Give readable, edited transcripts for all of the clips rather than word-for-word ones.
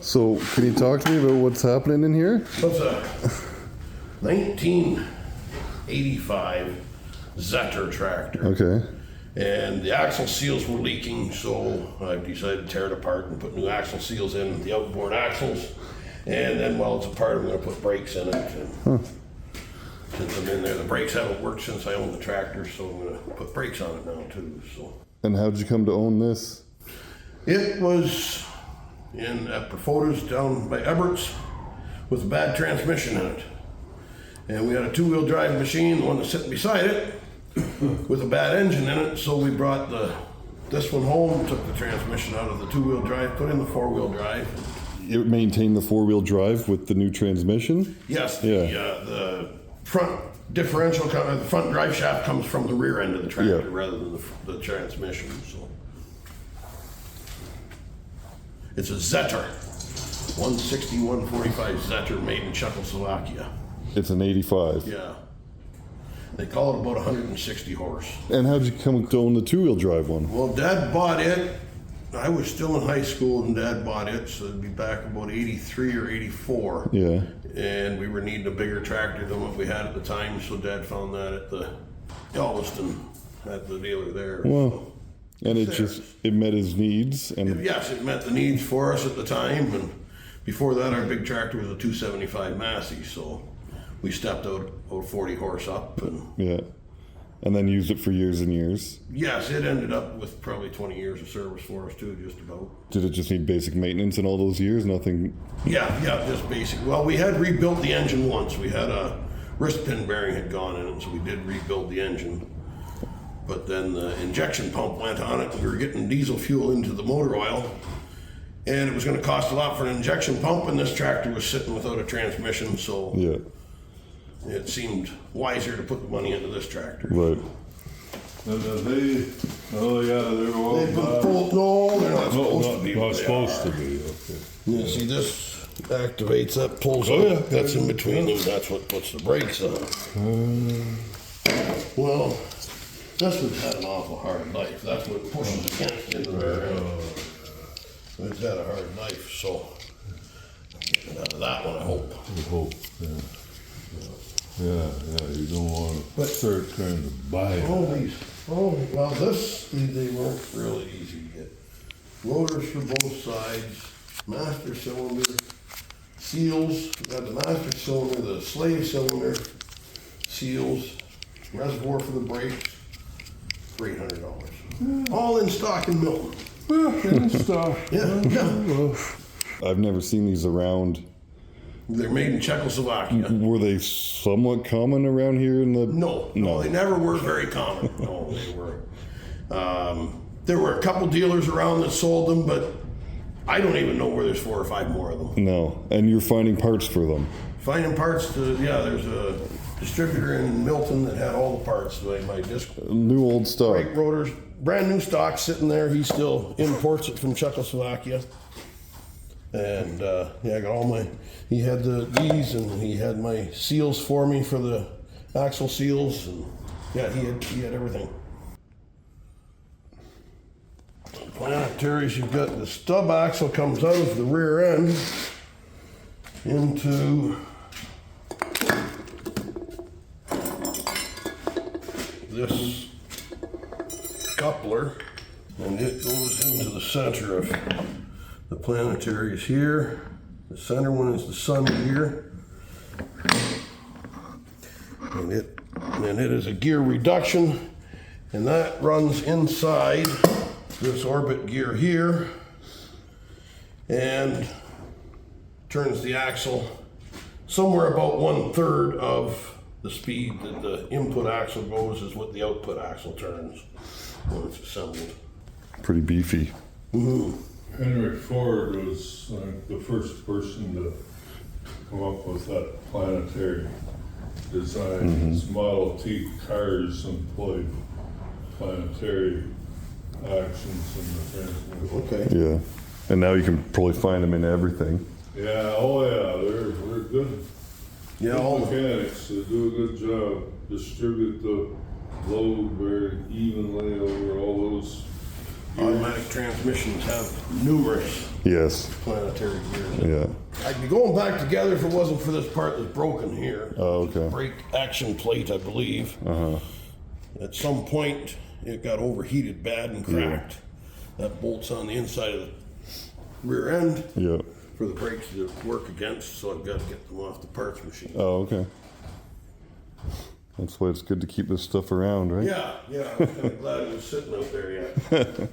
So, can you talk to me about what's happening in here? That's a 1985 Zetor tractor. Okay. And the axle seals were leaking, so I've decided to tear it apart and put new axle seals in the outboard axles. And then while it's apart, I'm going to put brakes in it. And since I'm in there, the brakes haven't worked since I owned the tractor, so I'm going to put brakes on it now too. So. And how'd you come to own this? It was at Perfota's down by Ebert's with a bad transmission in it. And we had a two-wheel drive machine, the one that's sitting beside it, with a bad engine in it, so we brought this one home, took the transmission out of the two-wheel drive, put in the four-wheel drive. You maintain the four-wheel drive with the new transmission? Yes, Yeah. the front differential, the front drive shaft comes from the rear end of the tractor rather than the transmission. So it's a Zetor, 160, 145 Zetor, made in Czechoslovakia. It's an 85. Yeah. They call it about 160 horse. And how'd you come to own the two-wheel drive one? Well, Dad bought it. I was still in high school and Dad bought it, so it'd be back about 83 or 84. Yeah. And we were needing a bigger tractor than what we had at the time, so Dad found that at the Galveston, at the dealer there. Well, and it met his needs. And yes, it met the needs for us at the time. And before that, our big tractor was a 275 Massey, so we stepped out 40 horse up. And then used it for years and years. Yes, it ended up with probably 20 years of service for us too, just about. Did it just need basic maintenance in all those years? Nothing? Yeah, just basic. Well, we had rebuilt the engine once. We had a wrist pin bearing had gone in it, so we did rebuild the engine. But then the injection pump went on it, and we were getting diesel fuel into the motor oil. And it was gonna cost a lot for an injection pump, and this tractor was sitting without a transmission, so it seemed wiser to put the money into this tractor. Right. They're all They've been pulled, no, they're not supposed to be. Not supposed to be, okay. Yeah, see, this activates, that pulls up, that's in between them, that's what puts the brakes on. Well, this one's had an awful hard life, that's what pushes against it in the rear end. It's had a hard life, so I'm getting out of that one, I hope. Yeah, you don't want to start trying to buy it. Well, they weren't really easy to get. Rotors for both sides, master cylinder, seals, we got the master cylinder, the slave cylinder, seals, reservoir for the brakes, for $800. All in stock in Milton. In stock. Yeah. I've never seen these around. They're made in Czechoslovakia. Were they somewhat common around here in the? No, they never were very common. No, they were. There were a couple dealers around that sold them, but I don't even know where there's 4 or 5 more of them. No, and you're finding parts for them. Finding parts there's a distributor in Milton that had all the parts. My disc. New old stock. Brake rotors, brand new stock sitting there. He still imports it from Czechoslovakia. And I got all he had these, and he had my seals for me for the axle seals, and he had everything. Planetaries, you've got the stub axle comes out of the rear end into this coupler, and it goes into the center of the Planetary is here. The center one is the sun gear. And it is a gear reduction, and that runs inside this orbit gear here and turns the axle somewhere about 1/3 of the speed that the input axle goes is what the output axle turns when it's assembled. Pretty beefy. Mm-hmm. Henry Ford was the first person to come up with that planetary design. His Model T cars employed planetary actions in the transmission. Okay. Yeah, and now you can probably find them in everything. Yeah, they're good. Yeah, Good mechanics, they do a good job. Distribute the load very evenly over all those Automatic transmissions have numerous Yes. planetary gears. Yeah. I'd be going back together if it wasn't for this part that's broken here. Oh, okay. Brake action plate, I believe. At some point, it got overheated bad and cracked. That bolt's on the inside of the rear end Yeah. for the brakes to work against, so I've got to get them off the parts machine. Oh, okay. That's why it's good to keep this stuff around, right? Yeah, I'm kind of glad it was sitting out there yet.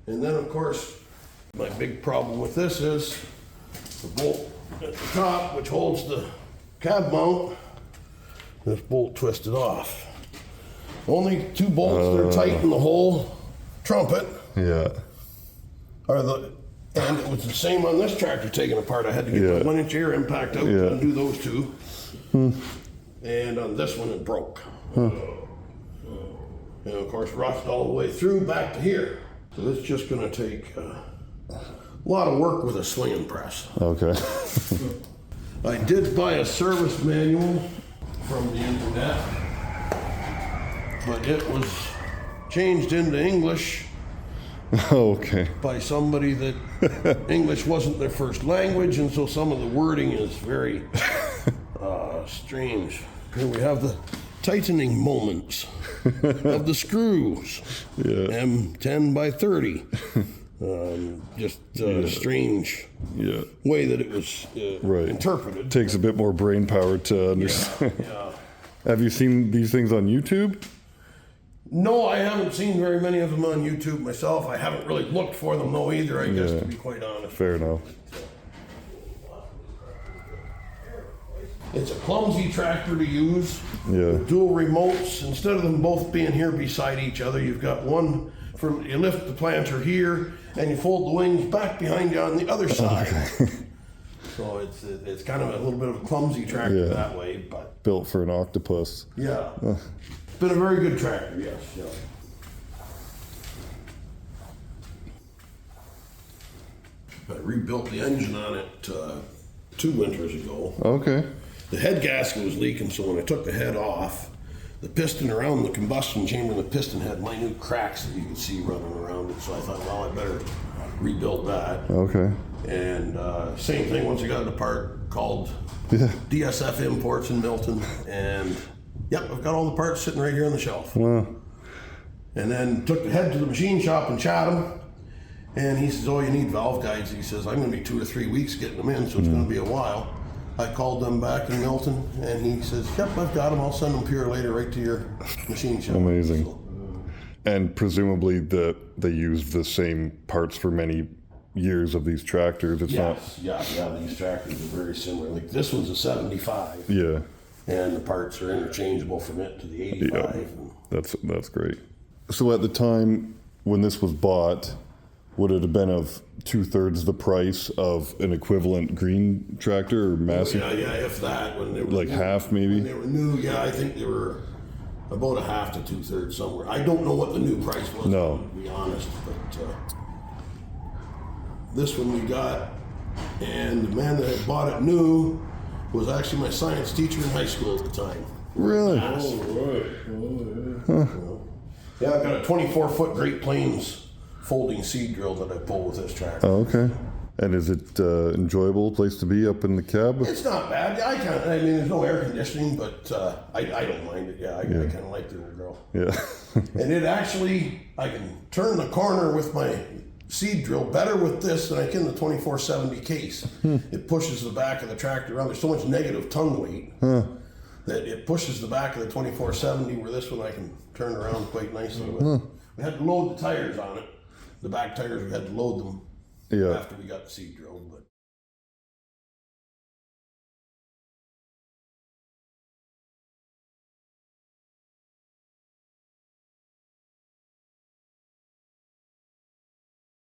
And then, of course, my big problem with this is the bolt at the top, which holds the cab mount. This bolt twisted off. Only two bolts that are tight in the whole trumpet Yeah. are and it was the same on this tractor taken apart. I had to get the 1-inch air impact out and do those two. And on this one, it broke. And of course, rust all the way through back to here. So it's just going to take a lot of work with a swinging press. Okay. I did buy a service manual from the internet, but it was changed into English Okay. by somebody that English wasn't their first language, and so some of the wording is very strange. Here we have the tightening moments of the screws. M10 by 30. Just strange way that it was interpreted. Takes a bit more brain power to understand. Have you seen these things on YouTube? No, I haven't seen very many of them on YouTube myself. I haven't really looked for them though either, I guess, to be quite honest. Fair enough. It's a clumsy tractor to use. Yeah. Dual remotes. Instead of them both being here beside each other, you've got one for, you lift the planter here and you fold the wings back behind you on the other side. So it's kind of a little bit of a clumsy tractor that way, but. Built for an octopus. Yeah. It's been a very good tractor, yes. Yeah. I rebuilt the engine on it 2 winters ago. Okay. The head gasket was leaking, so when I took the head off, the piston around the combustion chamber, the piston had minute cracks that you could see running around it. So I thought, well, I better rebuild that. Okay. And same thing, once I got it apart, called DSF Imports in Milton. And yep, I've got all the parts sitting right here on the shelf. Wow. And then took the head to the machine shop in Chatham. And he says, oh, you need valve guides. He says, I'm going to be 2 or 3 weeks getting them in, so it's going to be a while. I called them back in Milton, and he says, yep, I've got them. I'll send them here later right to your machine shop. Amazing. So, And presumably they use the same parts for many years of these tractors. It's not. yeah, these tractors are very similar. Like this one's a 75. Yeah. And the parts are interchangeable from it to the 85. Yeah. That's great. So at the time when this was bought, would it have been of 2/3 the price of an equivalent green tractor or massive? Yeah, if that. When they were like new, half maybe? When they were new, I think they were about a half to 2/3 somewhere. I don't know what the new price was, No. to be honest, but this one we got, and the man that had bought it new was actually my science teacher in high school at the time. Really? Yeah, I've got a 24-foot Great Plains folding seed drill that I pull with this tractor. Oh, okay. And is it enjoyable place to be up in the cab? It's not bad. I mean, there's no air conditioning, but I don't mind it. I kind of like the little girl. Yeah. And it actually, I can turn the corner with my seed drill better with this than I can the 2470 case. It pushes the back of the tractor around. There's so much negative tongue weight that it pushes the back of the 2470, where this one I can turn around quite nicely with. We had to load the tires on it. The back tires, we had to load them after we got the seed drilled. But